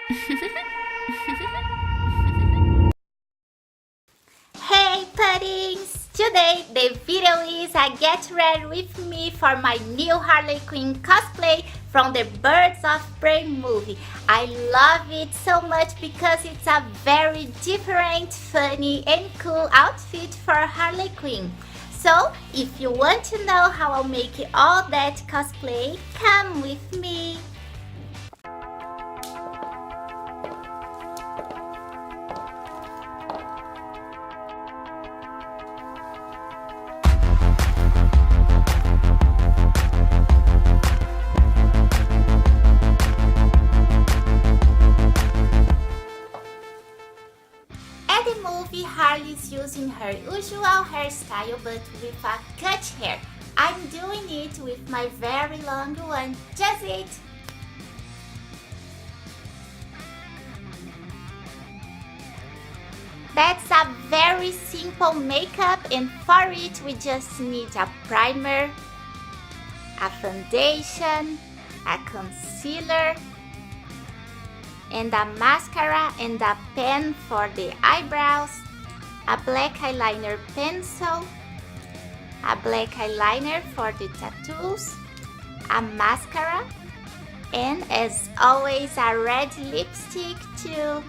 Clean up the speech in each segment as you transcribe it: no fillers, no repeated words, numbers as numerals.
Hey puddings! Today the video is a get ready with me for my new Harley Quinn cosplay from the Birds of Prey movie. I love it so much because it's a very different, funny and cool outfit for Harley Quinn. So if you want to know how I'll make all that cosplay, come with me! At the movie, Harley is using her usual hairstyle but with a cut hair. I'm doing it with my very long one. Just it! That's a very simple makeup, and for it we just need a primer, a foundation, a concealer, and a mascara and a pen for the eyebrows, a black eyeliner pencil, a black eyeliner for the tattoos, a mascara, and as always a red lipstick too.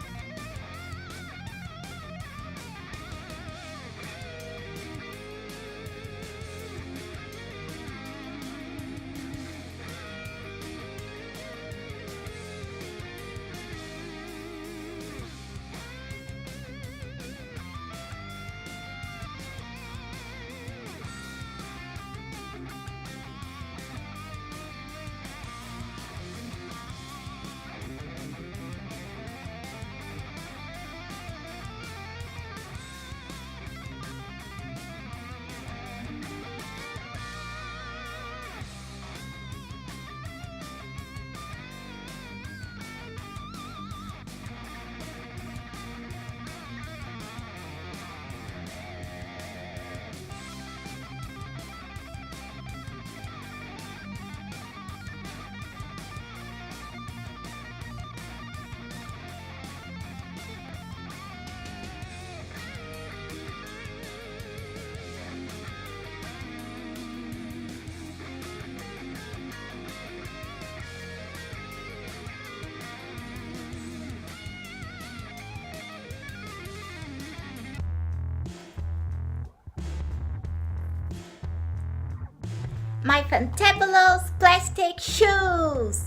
My fantabolous plastic shoes!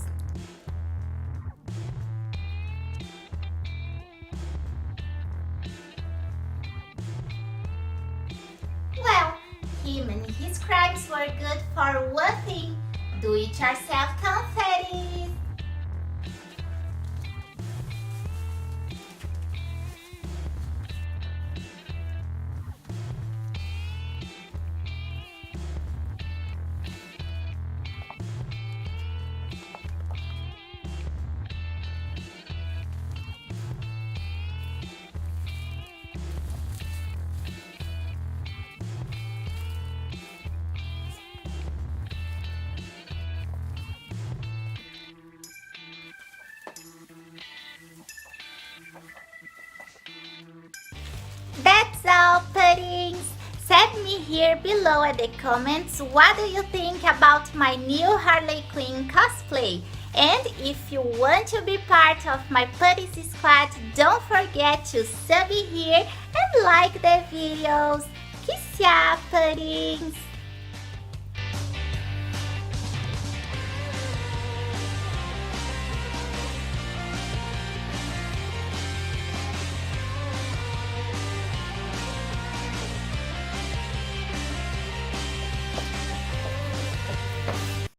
Well, him and his crimes were good for one thing: do-it-yourself confetti! That's all, puddings! Send me here below at the comments what do you think about my new Harley Quinn cosplay. And if you want to be part of my Puddins squad, don't forget to sub here and like the videos. Kiss ya, puddings!